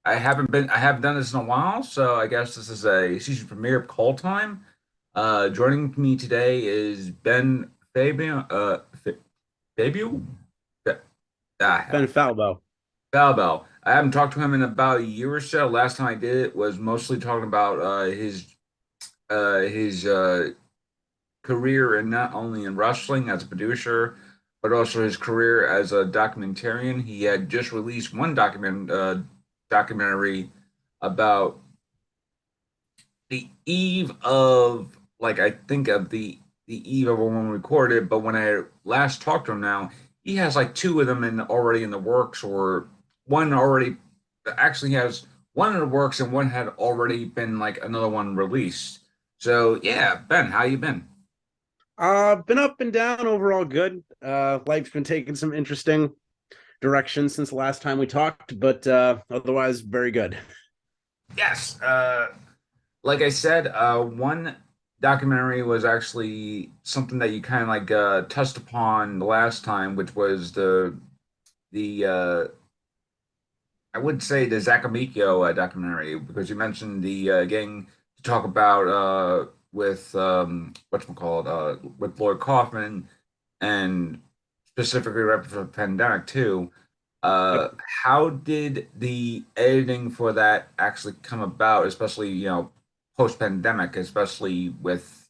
I haven't done this in a while, so I guess this is a season premiere of Call Time. Joining me today is Ben Fabio. Fabio? Fa- Ben Hell. Falbo. Falbo. I haven't talked to him in about a year or so. Last time I did it was mostly talking about his career and not only in wrestling as a producer, but also his career as a documentarian. He had just released one documentary about the eve of, like, I think of the eve of when we recorded, but when I last talked to him now, he has like two of them already in the works, or one already actually has one in the works and one had already been like another one released. So yeah, Ben, how you been? Been up and down, overall good. Life's been taking some interesting directions since the last time we talked, but otherwise very good. Yes. Like I said, one documentary was actually something that you kind of like touched upon the last time, which was the I would say the Zacamicchio documentary, because you mentioned the getting to talk about with whatchamacallit, with Lloyd Kaufman, and specifically right for the pandemic too. Uh, Yep. how did the editing for that actually come about, especially, post-pandemic, especially with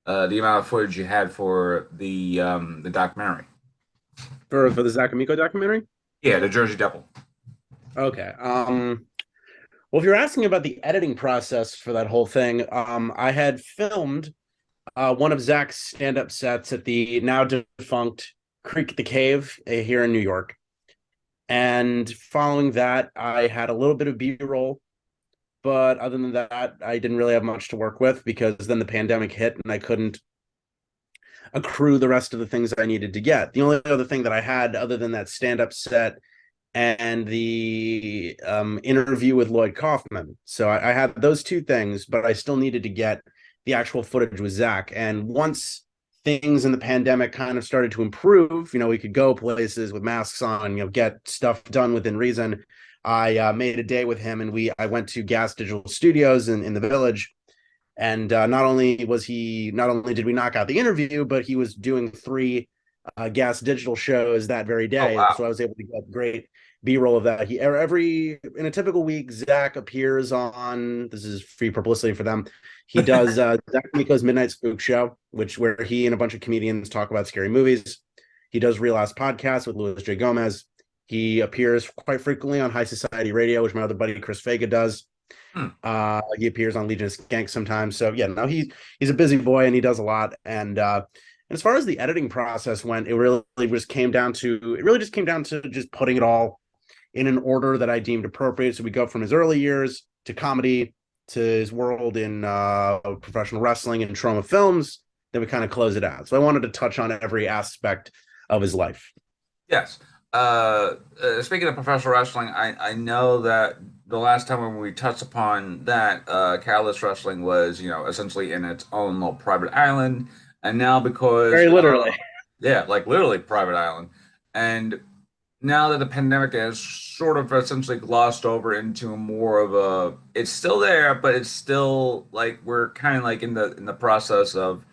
the amount of footage you had for the documentary? For the Zacamiko documentary? Yeah, the Jersey Devil. Okay. Well, if you're asking about the editing process for that whole thing, I had filmed one of Zach's stand-up sets at the now defunct Creek the Cave here in New York. And following that, I had a little bit of B-roll. But other than that, I didn't really have much to work with because then the pandemic hit and I couldn't accrue the rest of the things I needed to get. The only other thing that I had, other than that stand up set and the interview with Lloyd Kaufman. So I had those two things, but I still needed to get the actual footage with Zach. And once things in the pandemic kind of started to improve, we could go places with masks on, get stuff done within reason. I made a day with him, and I went to Gas Digital Studios in the Village, and not only did we knock out the interview, but he was doing three Gas Digital shows that very Oh day. wow. So I was able to get great B-roll of that. He every In a typical week, Zach appears on. This is free publicity for them. He does Zach Miko's Midnight Spook Show, where he and a bunch of comedians talk about scary movies. He does Real Ass Podcast with Louis J. Gomez. He appears quite frequently on High Society Radio, which my other buddy Chris Vega does. Hmm. He appears on Legion of Skanks sometimes. So yeah, no, he's a busy boy and he does a lot. And as far as the editing process went, it really just came down to just putting it all in an order that I deemed appropriate. So we go from his early years to comedy to his world in professional wrestling and trauma films. Then we kind of close it out. So I wanted to touch on every aspect of his life. Yes. Speaking of professional wrestling, I know that the last time when we touched upon that, Catalyst Wrestling was, essentially in its own little private island, and now because, Very literally. yeah, like literally private island, and now that the pandemic has sort of essentially glossed over into more of a, it's still there, but it's still like we're kind of like in the process of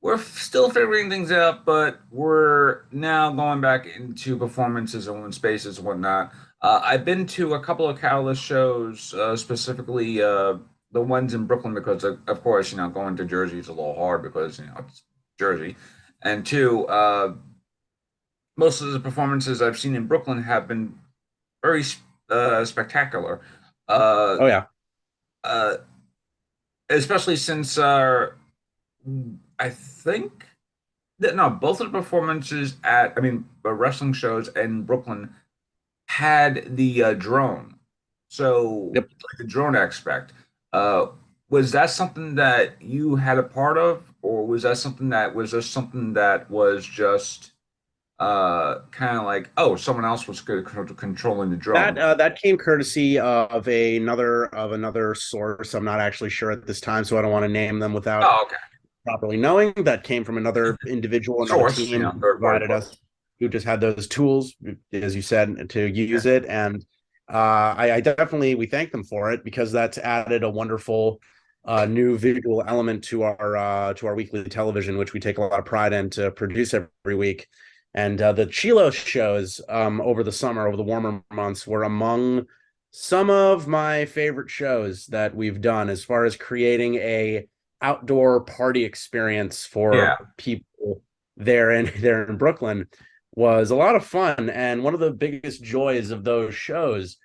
we're still figuring things out, but we're now going back into performances and spaces and whatnot. I've been to a couple of Catalyst shows, specifically the ones in Brooklyn, because of course, going to Jersey is a little hard because it's Jersey, and two, most of the performances I've seen in Brooklyn have been very spectacular. Uh, Oh yeah. uh, Especially since I think. No, both of the performances I mean, wrestling shows in Brooklyn had the drone. So, Yep. like the drone aspect. Uh, was that something that you had a part of, or was just something that was just kind of like, oh, someone else was controlling the drone? That came courtesy of another source. I'm not actually sure at this time, so I don't want to name them without Oh, okay. properly knowing. That came from another individual, another Source, team who third party provided source. us. who just had those tools, as you said, to Yeah. use it. And I definitely we thank them for it because that's added a wonderful new visual element to our weekly television, which we take a lot of pride in to produce every week. And the Chilo shows over the summer, over the warmer months, were among some of my favorite shows that we've done as far as creating a outdoor party experience for Yeah. people there in Brooklyn was a lot of fun. And one of the biggest joys of those shows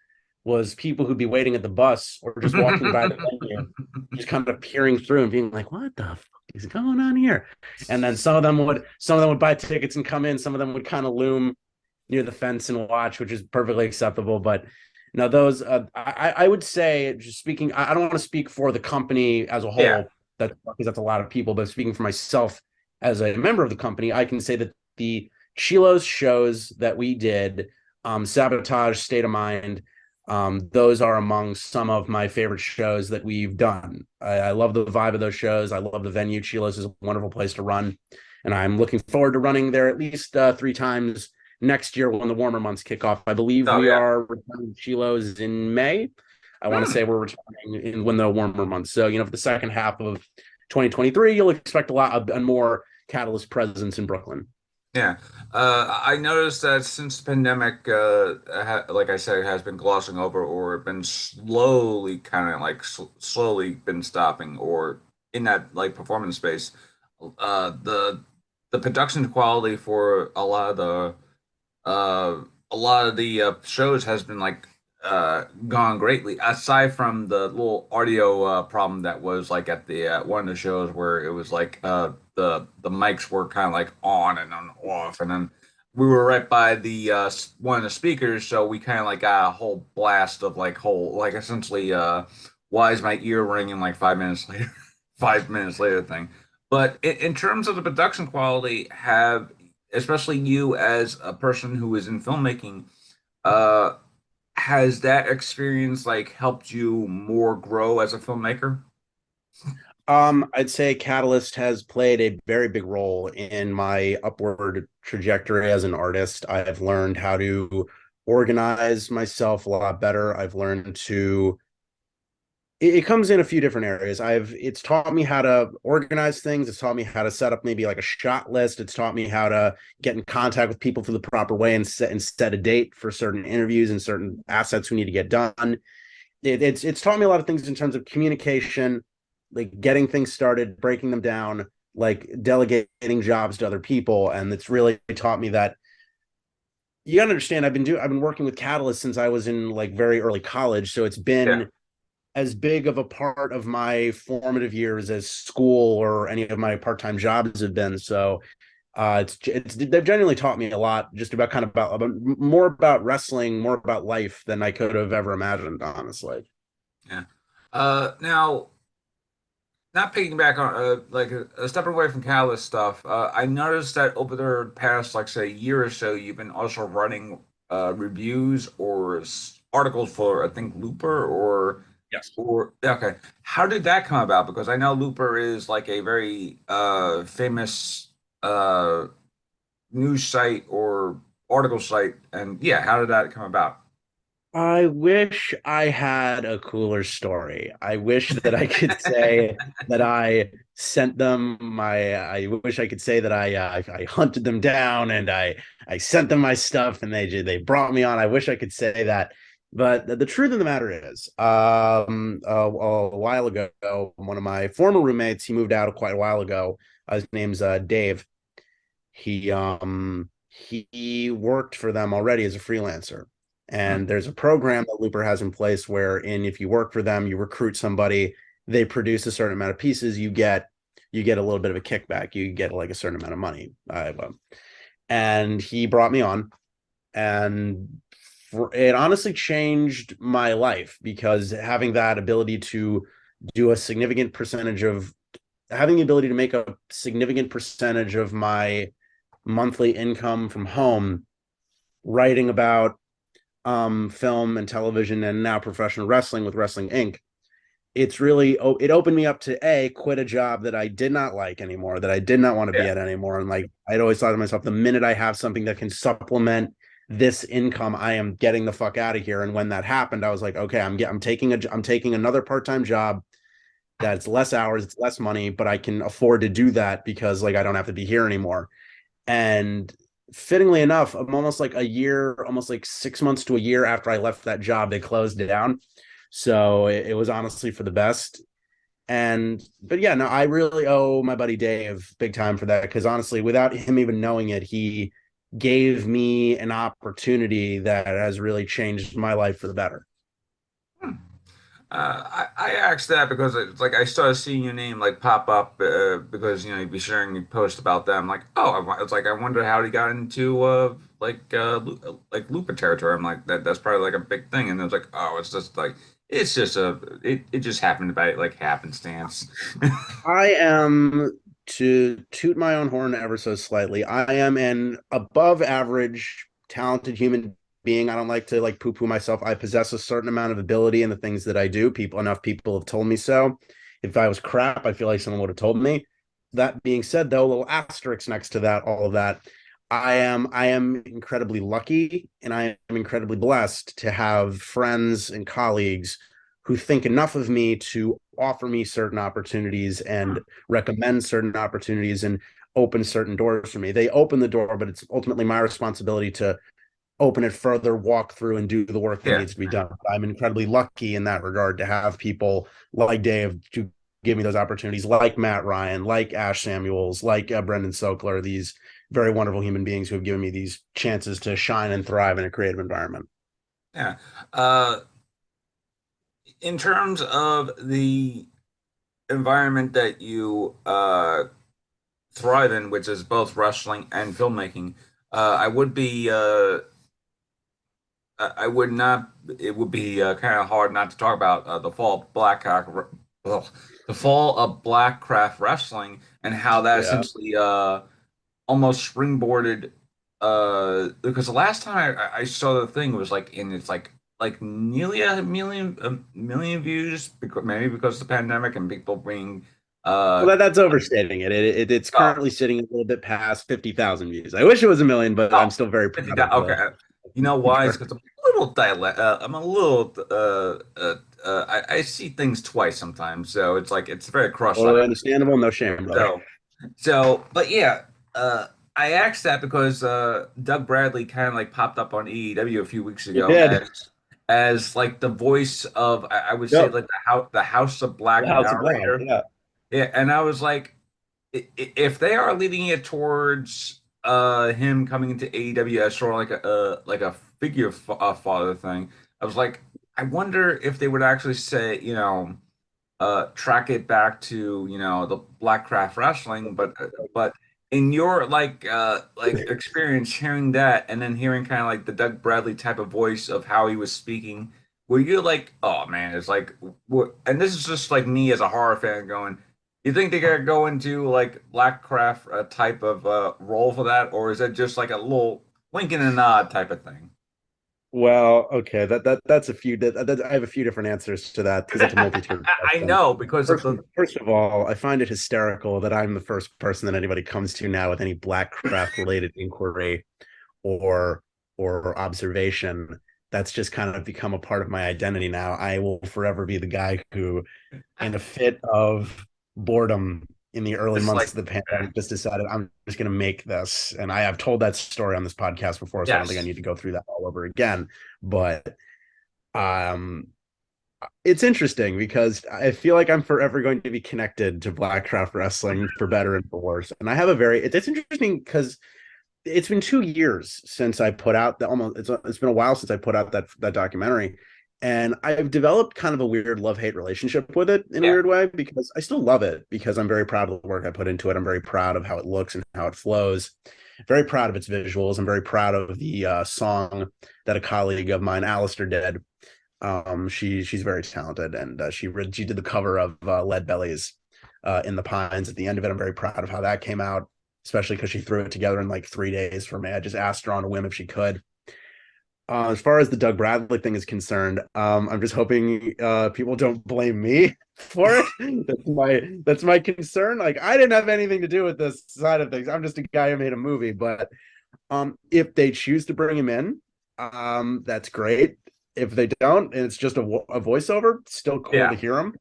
was people who'd be waiting at the bus or just walking by the venue, just kind of peering through and being like, what the fuck is going on here? And then some of them would buy tickets and come in. Some of them would kind of loom near the fence and watch, which is perfectly acceptable. But now those I would say, just speaking, I don't want to speak for the company as a Yeah. whole, that because that's a lot of people, but speaking for myself as a member of the company, I can say that the Chilo's shows that we did, Sabotage, State of Mind, those are among some of my favorite shows that we've done. I love the vibe of those shows. I love the venue. Chilo's is a wonderful place to run, and I'm looking forward to running there at least 3 times next year when the warmer months kick off. I believe Oh we yeah. are returning to Chilo's in May. I want to Hmm. say we're returning in when the warmer months. So, for the second half of 2023, you'll expect a more Catalyst presence in Brooklyn. Yeah. I noticed that since the pandemic, like I said, it has been glossing over or been slowly kind of like slowly been stopping or in that like performance space. The production quality for a lot of the shows has been like gone greatly. Aside from the little audio problem that was like at the one of the shows where it was like the mics were kind of like on and on off, and then we were right by the one of the speakers, so we kind of like got a whole blast of like whole like essentially why is my ear ringing like 5 minutes later, 5 minutes later thing. But in terms of the production quality, have especially you as a person who is in filmmaking, uh, has that experience like helped you more grow as a filmmaker? I'd say Catalyst has played a very big role in my upward trajectory as an artist. I've learned how to organize myself a lot better. I've learned to it comes in a few different areas. It's taught me how to organize things. It's taught me how to set up maybe like a shot list. It's taught me how to get in contact with people through the proper way and set a date for certain interviews and certain assets we need to get done. It's taught me a lot of things in terms of communication, like getting things started, breaking them down, like delegating jobs to other people. And it's really taught me that you gotta understand I've been working with Catalyst since I was in like very early college. So it's Yeah. been as big of a part of my formative years as school or any of my part-time jobs have been. So it's they've genuinely taught me a lot just about about more about wrestling, more about life than I could have ever imagined, honestly. Yeah. Now, not picking back on like stepping away from Catalyst stuff, I noticed that over the past like say year or so, you've been also running reviews or articles for I think Looper Yes. or okay. How did that come about? Because I know Looper is like a very famous uh news site or article site, and yeah, how did that come about? I wish I had a cooler story. I wish that I could say that I sent them my. I wish I could say that I hunted them down and I sent them my stuff and they brought me on. I wish I could say that, but the truth of the matter is, a while ago, one of my former roommates, he moved out quite a while ago. His name's Dave. He worked for them already as a freelancer. Hmm. And there's a program that Looper has in place wherein if you work for them, you recruit somebody, they produce a certain amount of pieces, you get a little bit of a kickback. You get like a certain amount of money. And he brought me on, and it honestly changed my life because having that ability to do a significant percentage of having the ability to make a significant percentage of my monthly income from home writing about film and television and now professional wrestling with Wrestling Inc. it's really it opened me up to quit a job that I did not like anymore, that I did not want to be Yeah. at anymore. And like I'd always thought to myself, the minute I have something that can supplement this income, I am getting the fuck out of here. And when that happened, I was like, okay, I'm taking another part-time job that's less hours, it's less money, but I can afford to do that because like I don't have to be here anymore. And fittingly enough, I'm almost like a year, almost like 6 months to a year after I left that job, they closed it down. So it was honestly for the best. And but yeah, no, I really owe my buddy Dave big time for that because honestly, without him even knowing it, he gave me an opportunity that has really changed my life for the better. Hmm. I asked that because it's like I started seeing your name like pop up because you'd be sharing a post about them. Like, oh, it's like I wonder how he got into like Lupa territory. I'm like that's probably like a big thing, and it was like, oh, it's just like it just happened by like happenstance. I am, to toot my own horn ever so slightly, I am an above average talented human being. I don't like to like poo-poo myself. I possess a certain amount of ability in the things that I do. Enough people have told me so. If I was crap, I feel like someone would have told me. That being said, though, a little asterisk next to that, all of that, I am incredibly lucky and I am incredibly blessed to have friends and colleagues who think enough of me to offer me certain opportunities and recommend certain opportunities and open certain doors for me. They open the door, but it's ultimately my responsibility to open it further, walk through, and do the work that Yeah. needs to be done. I'm incredibly lucky in that regard to have people like Dave to give me those opportunities, like Matt Ryan, like Ash Samuels, like Brendan Sokler, these very wonderful human beings who have given me these chances to shine and thrive in a creative environment. Yeah. Uh, in terms of the environment that you thrive in, which is both wrestling and filmmaking, I would be I would not. It would be kind of hard not to talk about ugh, the fall of Blackcraft Wrestling and how that Yeah. essentially almost springboarded. Because the last time I saw the thing was like in it's like nearly a million views because maybe because of the pandemic and people being Well, uh that's overstating it. It's oh currently sitting a little bit past 50,000 views. I wish it was a million, but I'm oh still very proud of 50,000. Okay. You know the why? It's current. because I'm a little dialect. I'm a little. I see things twice sometimes, so it's like it's very Well, cross-legged. understandable. No shame, brother. So, but yeah, I asked that because Doug Bradley kind of like popped up on AEW a few weeks You ago did. as like the voice of I would say Yep. like the House of The Black House of Black. narrator. Yeah. Yeah, and I was like, if they are leading it towards him coming into AEW as sort of like a figure father thing, I was like, I wonder if they would actually say, track it back to, the Blackcraft Wrestling, but in your like experience hearing that and then hearing kind of like the Doug Bradley type of voice of how he was speaking, were you like, oh man, it's like what, and this is just like me as a horror fan going, you think they gotta go into like Blackcraft type of role for that, or is it just like a little wink and a nod type of thing? Well, okay. That's a few. I have a few different answers to that because it's a multi-tiered I question. know because of First, the first of all, I find it hysterical that I'm the first person that anybody comes to now with any Blackcraft related inquiry or observation. That's just kind of become a part of my identity now. I will forever be the guy who, in a fit of boredom in the early just months like of the pandemic, just decided I'm just going to make this. And I have told that story on this podcast before, so I don't think I yes. need to go through that all over again. But um, it's interesting because I feel like I'm forever going to be connected to Blackcraft Wrestling for better and for worse. And I have a very, it's interesting because it's been 2 years since I put out the almost it's been a while since I put out that documentary. And I've developed kind of a weird love-hate relationship with it in a Yeah. weird way because I still love it because I'm very proud of the work I put into it. I'm very proud of how it looks and how it flows. Very proud of its visuals. I'm very proud of the song that a colleague of mine, Alistair, did. She's very talented and she did the cover of Lead Belly's in the Pines at the end of it. I'm very proud of how that came out, especially because she threw it together in like 3 days for me. I just asked her on a whim if she could. As far as the Doug Bradley thing is concerned, I'm just hoping people don't blame me for it. That's my concern. Like I didn't have anything to do with this side of things. I'm just a guy who made a movie. But if they choose to bring him in, that's great. If they don't, and it's just a voiceover, still cool Yeah. to hear him.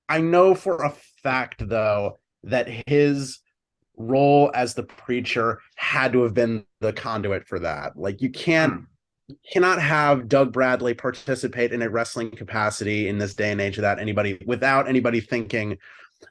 I know for a fact though that his role as the preacher had to have been the conduit for that. Like Hmm. you cannot have Doug Bradley participate in a wrestling capacity in this day and age without anybody thinking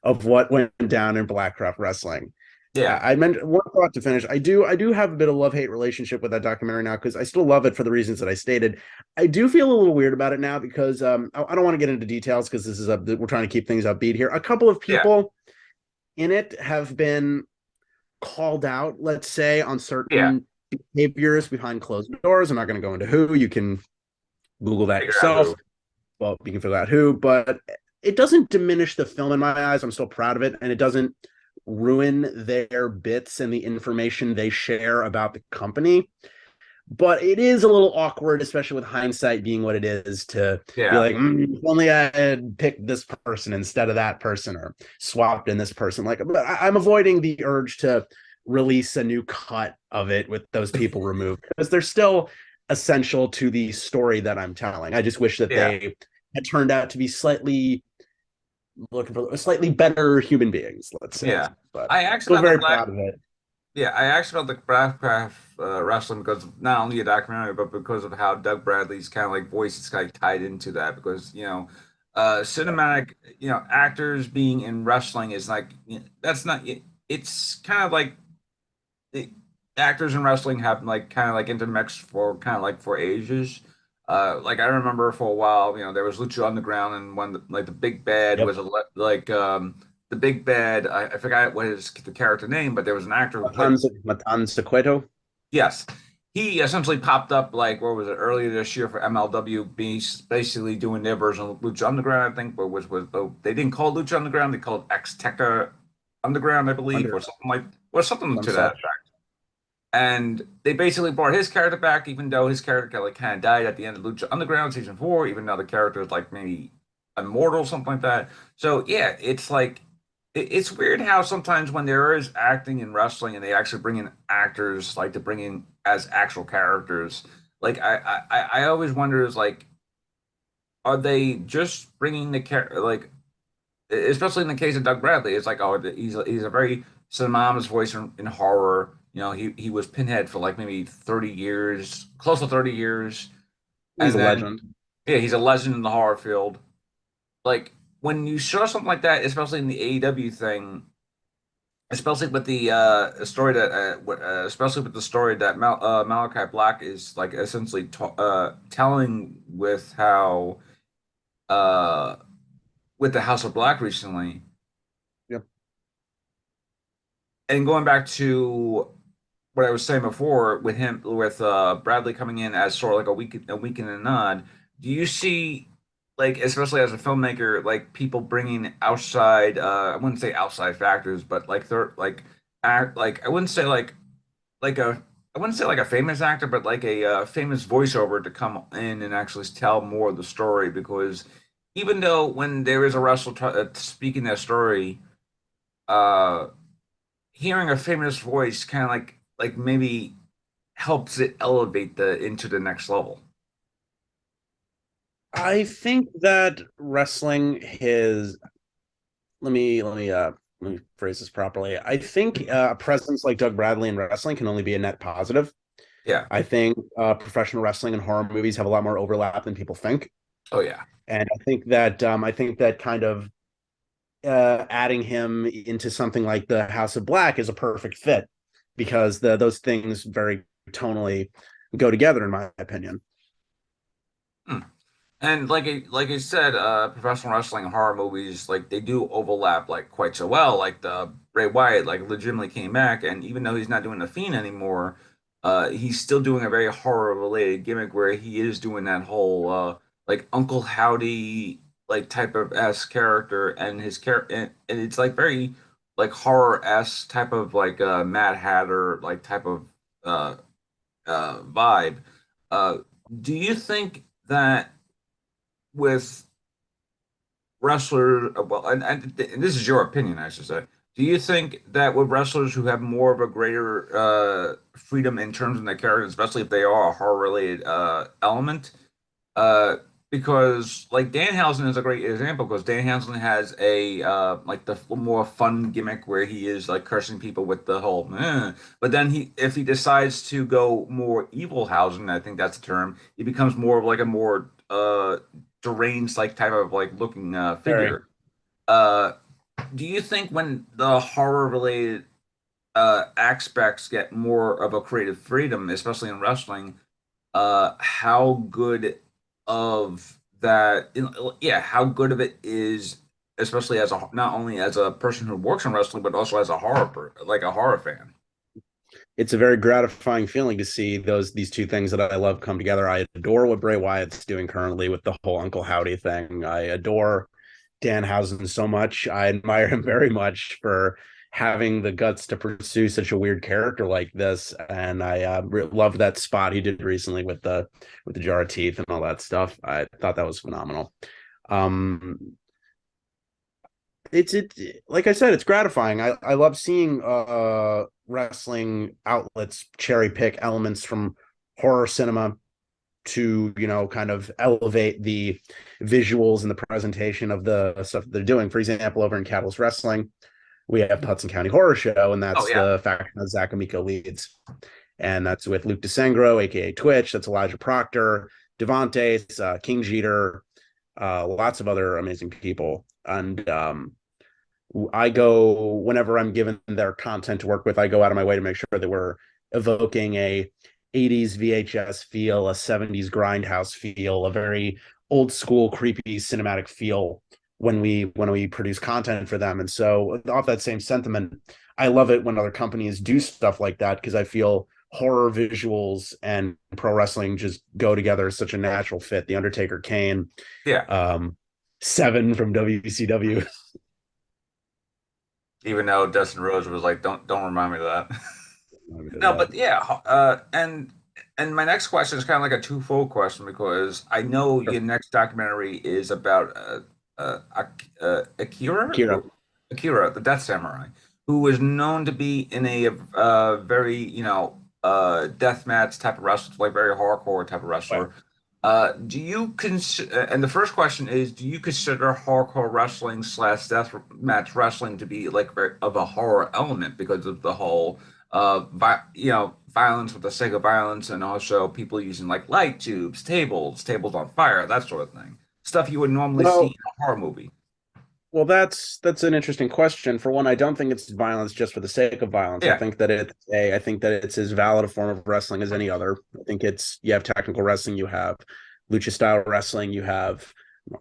of what went down in Blackcraft wrestling. Yeah. I mentioned one thought to finish. I do have a bit of love-hate relationship with that documentary now because I still love it for the reasons that I stated. I do feel a little weird about it now because I don't want to get into details because we're trying to keep things upbeat here. A couple of Yeah. people in it have been called out, let's say, on Yeah. certain behaviors behind closed doors. I'm not going to go into who. You can Google that Figure out yourself. who. Well, you can figure out who, but it doesn't diminish the film in my eyes. I'm still proud of it, and it doesn't ruin their bits and the information they share about the company. But it is a little awkward, especially with hindsight being what it is, to be Yeah. like, if only I had picked this person instead of that person or swapped in this person. Like, but I'm avoiding the urge to release a new cut of it with those people removed because they're still essential to the story that I'm telling. I just wish that Yeah. they had turned out to be slightly better human beings, let's say. Yeah. But I asked still about the very black. proud of it. Yeah, I asked about the Craft wrestling because of not only a documentary, but because of how Doug Bradley's kind of like voice is kind of tied into that. Because cinematic, actors being in wrestling is like that's not. It's kind of like the actors in wrestling have like kind of like intermixed for kind of like for ages. Like I remember for a while, there was Lucha Underground, and when like the big bad Yep. was the big bad. I forgot what his the character name, but there was an actor who played. Matan Sequeto. Yes, he essentially popped up like what was it earlier this year for MLW, basically doing their version of Lucha Underground, I think, but was they didn't call it Lucha Underground, they called Azteca Underground, I believe, Under or something like or something some to that such. effect. And they basically brought his character back, even though his character like kind of died at the end of Lucha Underground season 4, even though the character is like maybe immortal, something like that. So yeah, it's like it's weird how sometimes when there is acting in wrestling and they actually bring in actors like to bring in as actual characters, like I always wonder is like, are they just bringing the character like especially in the case of Doug Bradley, it's like, oh, he's a very synonymous voice in horror. He was Pinhead for like maybe 30 years, close to 30 years, He's and a then legend. yeah, he's a legend in the horror field. Like when you show something like that, especially in the AEW thing, especially with the story that, especially with the story that Malachi Black is like essentially telling with how uh with the House of Black recently Yep. and going back to what I was saying before with him with Bradley coming in as sort of like a week in a nod, do you see like especially as a filmmaker like people bringing outside I wouldn't say outside factors but like third like act like like a I wouldn't say like a famous actor but like a famous voiceover to come in and actually tell more of the story because even though when there is a wrestler speaking their story uh hearing a famous voice kind of like maybe helps it elevate the into the next level. I think that wrestling his let me phrase this properly. I think a presence like Doug Bradley in wrestling can only be a net positive. Yeah. I think professional wrestling and horror movies have a lot more overlap than people think, Oh yeah. and I think that kind of adding him into something like the House of Black is a perfect fit because those things very tonally go together, in my opinion. Hmm. And like I said, professional wrestling and horror movies like they do overlap like quite so well. Like the Bray Wyatt like legitimately came back, and even though he's not doing the Fiend anymore, he's still doing a very horror related gimmick where he is doing that whole like Uncle Howdy like type of s character, and his character and it's like very like horror s type of like Mad Hatter like type of uh vibe. Uh, do you think that with wrestlers, well, and this is your opinion, I should say. Do you think that with wrestlers who have more of a greater freedom in terms of their character, especially if they are a horror-related element, uh, because like Danhausen is a great example because Danhausen has a like the more fun gimmick where he is like cursing people with the whole, but then if he decides to go more evilhausen, I think that's the term, he becomes more of like a more deranged like type of like looking Very. figure. Uh, do you think when the horror related aspects get more of a creative freedom, especially in wrestling, how good of that, yeah, how good of it is, especially as a not only as a person who works in wrestling, but also as a like a horror fan. It's a very gratifying feeling to see these two things that I love come together. I adore what Bray Wyatt's doing currently with the whole Uncle Howdy thing. I adore Danhausen so much. I admire him very much for having the guts to pursue such a weird character like this. And I love that spot he did recently with the jar of teeth and all that stuff. I thought that was phenomenal. Um, it's like I said, it's gratifying. I love seeing wrestling outlets cherry pick elements from horror cinema to, kind of elevate the visuals and the presentation of the stuff that they're doing. For example, over in Catalyst Wrestling, we have Hudson County Horror Show, and Oh that's yeah, the faction that Zach Amico leads. And that's with Luke DeSangro, aka Twitch. That's Elijah Proctor, Devontae, King Jeter, lots of other amazing people. And I go whenever I'm given their content to work with, I go out of my way to make sure that we're evoking a 80s VHS feel, a 70s grindhouse feel, a very old school creepy cinematic feel when we produce content for them. And so off that same sentiment, I love it when other companies do stuff like that because I feel horror visuals and pro wrestling just go together as such a natural fit. The Undertaker, Kane, yeah. um, Seven from WCW. Even though Dustin Rhodes was like, don't remind me of that. No, but yeah, and my next question is kind of like a twofold question because I know your next documentary is about Akira, Akira. Akira, the Death Samurai, who is known to be in a very death match type of wrestler, like very hardcore type of wrestler. Do you consider? And the first question is, do you consider hardcore wrestling slash death match wrestling to be like very, of a horror element because of the whole violence for the sake of violence, and also people using like light tubes, tables on fire, that sort of thing. Stuff you would normally see in Well, a horror movie. well, that's an interesting question. For one, I don't think it's violence just for the sake of violence. Yeah, I think that it's as valid a form of wrestling as any other. I think it's you have technical wrestling, you have lucha style wrestling, you have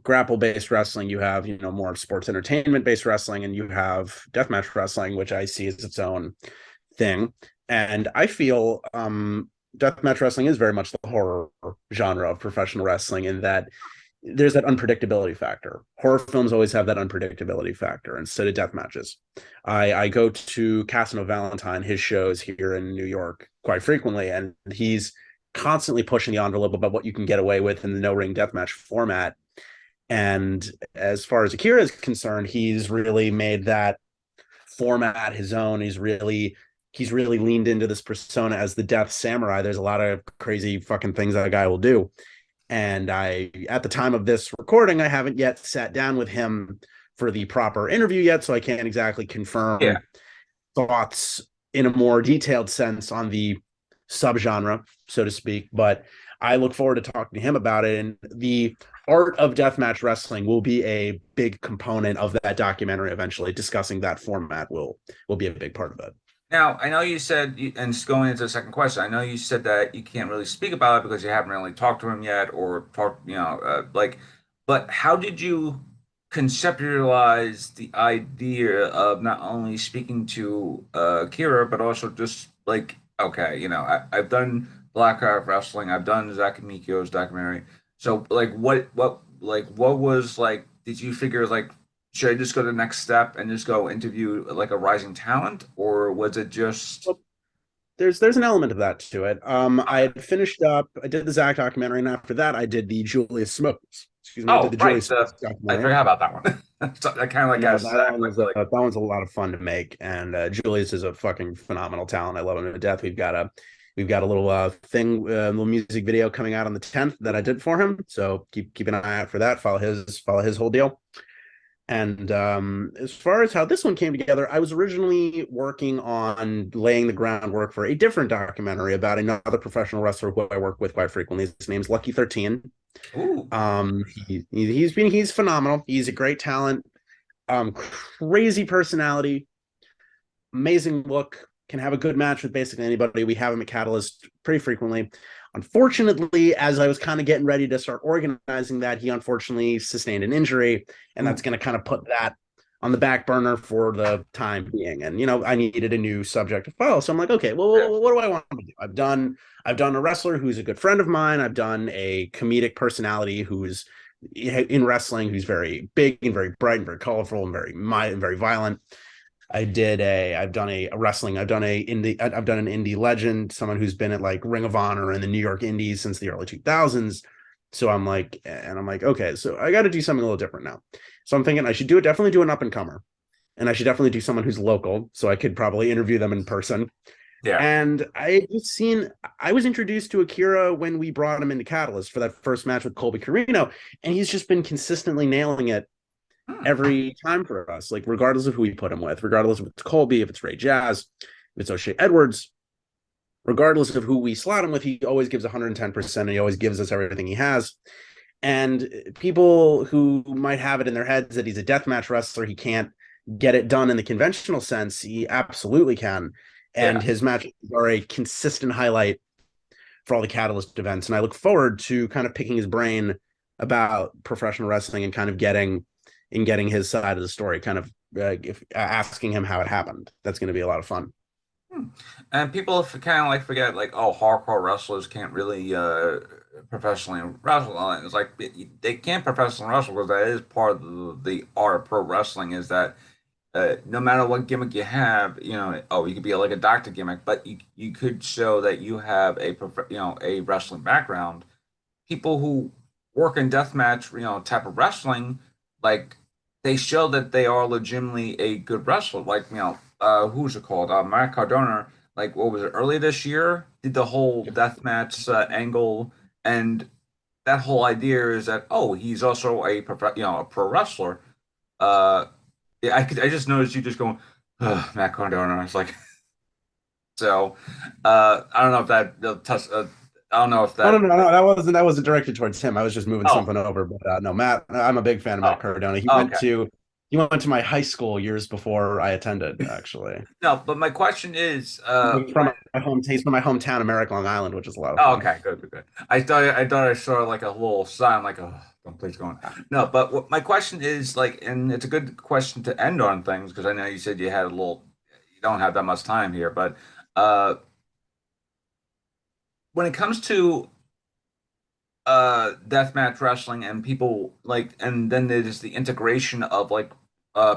grapple based wrestling, you have more sports entertainment based wrestling, and you have deathmatch wrestling, which I see as its own thing. And I feel deathmatch wrestling is very much the horror genre of professional wrestling in that there's that unpredictability factor. Horror films always have that unpredictability factor, and so do death matches. I go to Casino Valentine, his shows here in New York quite frequently, and he's constantly pushing the envelope about what you can get away with in the no ring deathmatch format. And as far as Akira is concerned, he's really made that format his own. He's really leaned into this persona as the death samurai. There's a lot of crazy fucking things that a guy will do. And at the time of this recording, I haven't yet sat down with him for the proper interview yet, so I can't exactly yeah. confirm thoughts in a more detailed sense on the subgenre, so to speak. But I look forward to talking to him about it. And the art of deathmatch wrestling will be a big component of that documentary eventually. Discussing that format will be a big part of it. Now, I know you said, and going into the second question, I know you said that you can't really speak about it because you haven't really talked to him yet, or talked, but how did you conceptualize the idea of not only speaking to Kira, but also just like, okay, I've done Black Art Wrestling, I've done Zach Mikio's documentary, so like, what was like, did you figure like should I just go to the next step and just go interview like a rising talent, or was it just there's an element of that to it. I Okay. had finished up. I did the Zach documentary, and after that, I did the Julius Smokes. Excuse me, I did Oh, the right. Julius Smokes I documentary. forgot about that one. So I kind of like Yeah, has that Zach, one was that one's a lot of fun to make, and Julius is a fucking phenomenal talent. I love him to death. We've got a little little music video coming out on the 10th that I did for him. So keep an eye out for that. Follow his whole deal. And as far as how this one came together, I was originally working on laying the groundwork for a different documentary about another professional wrestler who I work with quite frequently. His name's Lucky 13. Ooh. He's phenomenal. He's a great talent, crazy personality, amazing look, can have a good match with basically anybody. We have him at Catalyst pretty frequently. Unfortunately, as I was kind of getting ready to start organizing that, he unfortunately sustained an injury, and that's Ooh. going to kind of put that on the back burner for the time being. And I needed a new subject to follow, so I'm like, okay, Yeah. well, what do I want to do? I've done a wrestler who's a good friend of mine. I've done a comedic personality who's in wrestling, who's very big and very bright and very colorful and very violent. I've done a wrestling, I've done an indie legend, someone who's been at like Ring of Honor and the New York Indies since the early 2000s. So I'm like, okay, so I got to do something a little different now. So I'm thinking I should definitely do an up and comer, and I should definitely do someone who's local, so I could probably interview them in person. Yeah. And I was introduced to AKIRA when we brought him into Catalyst for that first match with Colby Carino, and he's just been consistently nailing it Hmm. every time for us, like regardless of who we put him with, regardless if it's Colby, if it's Ray Jazz, if it's O'Shea Edwards, regardless of who we slot him with, he always gives 110%, and he always gives us everything he has. And people who might have it in their heads that he's a deathmatch wrestler, he can't get it done in the conventional sense, he absolutely can. Yeah. And his matches are a consistent highlight for all the Catalyst events. And I look forward to kind of picking his brain about professional wrestling and kind of getting his side of the story, kind of asking him how it happened. That's going to be a lot of fun. Hmm. And people kind of like forget, like, oh, hardcore wrestlers can't really professionally wrestle. It's like they can't professionally wrestle because that is part of the art of pro wrestling. Is that no matter what gimmick you have, oh, you could be like a doctor gimmick, but you could show that you have a wrestling background. People who work in deathmatch, type of wrestling, like they show that they are legitimately a good wrestler. Like, who's it called? Matt Cardona, like what was it, early this year, did the whole deathmatch angle, and that whole idea is that, oh, he's also a pro wrestler. Uh, yeah, I just noticed you just going, "Ugh, Matt Cardona. It's like, so, I don't know if I don't know if Oh no, that. no, no, that wasn't directed towards him. I was just moving Oh, something over. But no, Matt, I'm a big fan of Matt oh, Cardona. okay. He went to my high school years before I attended, actually. No, but my question is, He's from my hometown, America, Long Island, which is a lot of oh, fun. okay, good, good, good. I thought I saw like a little sign, like, oh, don't please go on. No, but my question is like, and it's a good question to end on things because I know you said you don't have that much time here, but uh, when it comes to deathmatch wrestling and people like, and then there's the integration of like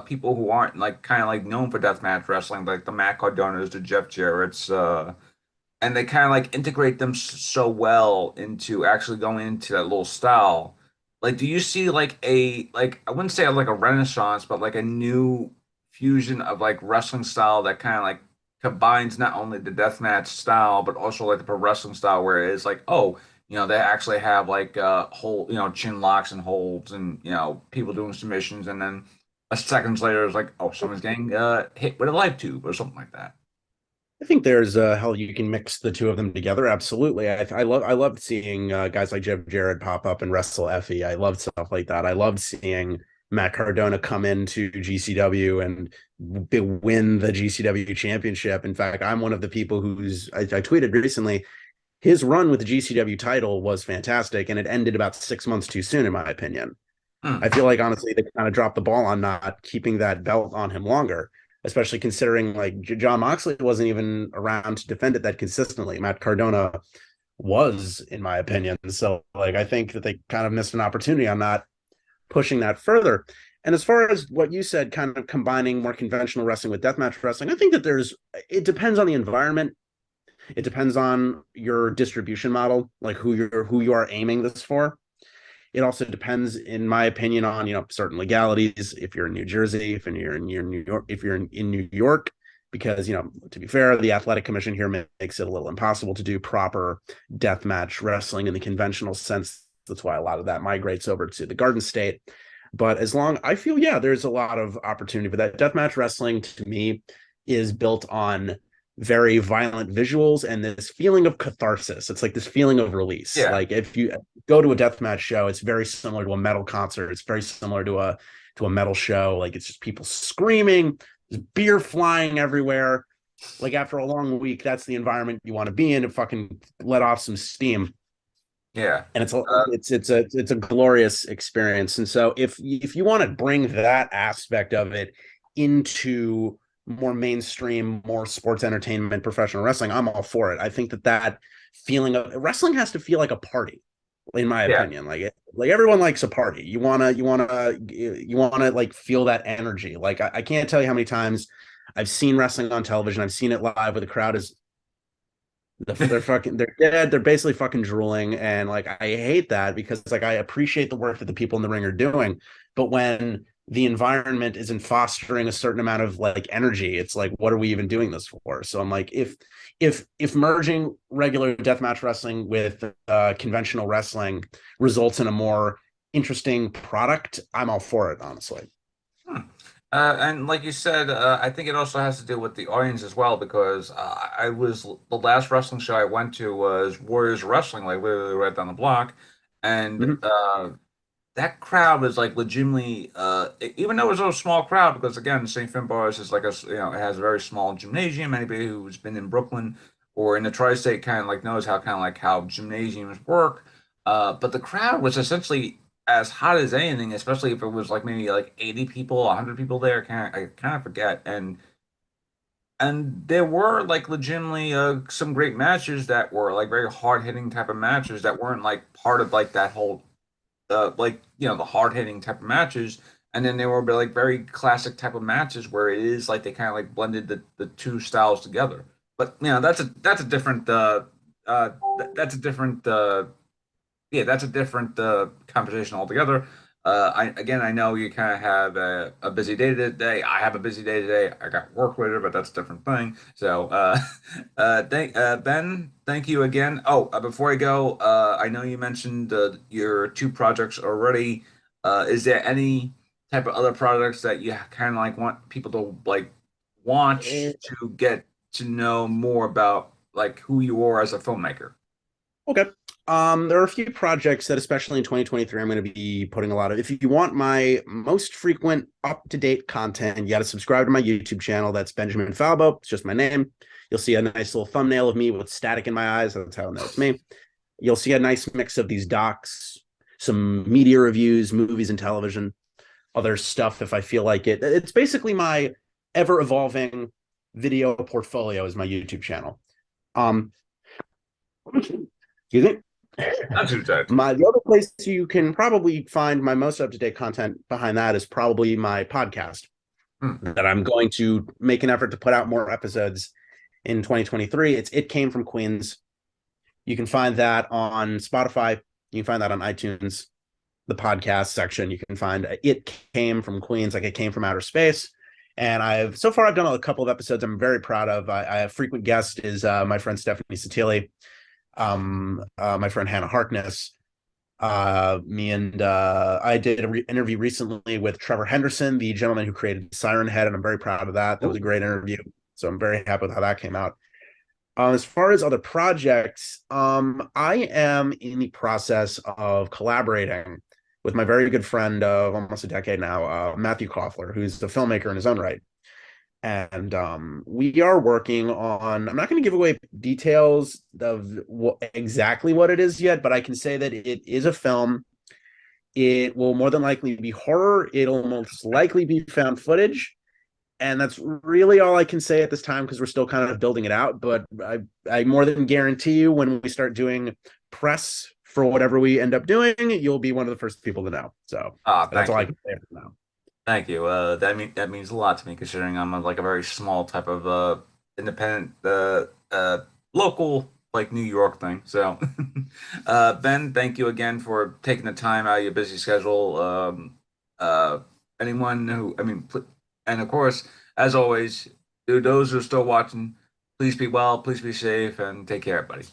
people who aren't like kind of like known for deathmatch wrestling, like the Matt Cardonas, the Jeff Jarrett's, and they kind of like integrate them so well into actually going into that little style. Like, do you see like I wouldn't say like a renaissance, but like a new fusion of like wrestling style that kind of like combines not only the deathmatch style but also like the pro wrestling style, where it's like, oh, they actually have like whole, chin locks and holds, and people doing submissions, and then a seconds later it's like, oh, someone's getting hit with a light tube or something like that. I think there's how you can mix the two of them together. Absolutely. I loved seeing guys like Jeff Jarrett pop up and wrestle Effie. I loved stuff like that. I loved seeing Matt Cardona come into GCW and win the GCW championship. In fact, I'm one of the people I tweeted recently. His run with the GCW title was fantastic, and it ended about 6 months too soon, in my opinion. Hmm. I feel like honestly they kind of dropped the ball on not keeping that belt on him longer, especially considering like John Moxley wasn't even around to defend it that consistently. Matt Cardona was, in my opinion. So like I think that they kind of missed an opportunity on not pushing that further. And as far as what you said, kind of combining more conventional wrestling with deathmatch wrestling, I think that it depends on the environment. It depends on your distribution model, like who you are aiming this for. It also depends, in my opinion, on certain legalities. If you're in New Jersey, if you're in New York, if you're in New York, because to be fair, the athletic commission here makes it a little impossible to do proper deathmatch wrestling in the conventional sense. That's why a lot of that migrates over to the Garden State. But as long I feel, yeah, there's a lot of opportunity for that. Deathmatch wrestling to me is built on very violent visuals and this feeling of catharsis. It's like this feeling of release. Yeah. Like if you go to a deathmatch show, it's very similar to a metal concert. It's very similar to a metal show. Like it's just people screaming, there's beer flying everywhere. Like after a long week, that's the environment you want to be in to fucking let off some steam. Yeah. And Uh, it's a glorious experience. And so if you want to bring that aspect of it into more mainstream, more sports entertainment, professional wrestling, I'm all for it. I think that feeling of wrestling has to feel like a party, in my yeah. opinion. Like everyone likes a party. You wanna like feel that energy. Like I can't tell you how many times I've seen wrestling on television. I've seen it live where the crowd is they're dead. They're basically fucking drooling, and like I hate that because like I appreciate the work that the people in the ring are doing, but when the environment isn't fostering a certain amount of like energy, it's like, what are we even doing this for? So I'm like, if merging regular deathmatch wrestling with conventional wrestling results in a more interesting product, I'm all for it, honestly. Hmm. And like you said, I think it also has to do with the audience as well because I was the last wrestling show I went to was Warriors Wrestling, like literally right down the block, and Mhm. that crowd was like legitimately, even though it was a small crowd, because again, St. Finbar's is like it has a very small gymnasium. Anybody who's been in Brooklyn or in the tri-state kind of like knows how kind of like how gymnasiums work. But the crowd was essentially as hot as anything, especially if it was like maybe like 80 people, 100 people there. I kind of forget. And there were like legitimately some great matches that were like very hard hitting type of matches that weren't like part of like that whole like the hard hitting type of matches, and then there will be like very classic type of matches where it is like they kind of like blended the two styles together. But that's a different that's a different yeah, that's a different conversation altogether. I know you kind of have a busy day today. I have a busy day today. I got work later, but that's a different thing. So, Ben, thank you again. Oh, before I go, I know you mentioned your two projects already. Is there any type of other projects that you kind of like want people to like watch to get to know more about like who you are as a filmmaker? Okay. There are a few projects that, especially in 2023, I'm going to be putting a lot of. If you want my most frequent, up-to-date content, you got to subscribe to my YouTube channel. That's Benjamin Falbo. It's just my name. You'll see a nice little thumbnail of me with static in my eyes. That's how I know it's me. You'll see a nice mix of these docs, some media reviews, movies and television, other stuff if I feel like it. It's basically my ever-evolving video portfolio is my YouTube channel. Um, excuse me. Not too tight. The other place you can probably find my most up to date content behind that is probably my podcast Hmm. that I'm going to make an effort to put out more episodes in 2023. It came from Queens. You can find that on Spotify. You can find that on iTunes. The podcast section, you can find it came from Queens, like it came from outer space. And I've done a couple of episodes I'm very proud of. I have frequent guest is my friend Stephanie Satili, my friend Hannah Harkness, me and I did an interview recently with Trevor Henderson, the gentleman who created Siren Head, and I'm very proud of that. That was a great interview. So I'm very happy with how that came out. As far as other projects, I am in the process of collaborating with my very good friend of almost a decade now, Matthew Koffler, who's a filmmaker in his own right. And we are working on, I'm not going to give away details of exactly what it is yet, but I can say that it is a film. It will more than likely be horror. It'll most likely be found footage. And that's really all I can say at this time because we're still kind of building it out. But I more than guarantee you when we start doing press for whatever we end up doing, you'll be one of the first people to know. So that's Thank all I you. can say for now. Thank you. That means a lot to me considering I'm like a very small type of independent local like New York thing. So, Ben, thank you again for taking the time out of your busy schedule. Uh, anyone who, I mean, and of course, as always, those who are still watching, please be well, please be safe, and take care, everybody.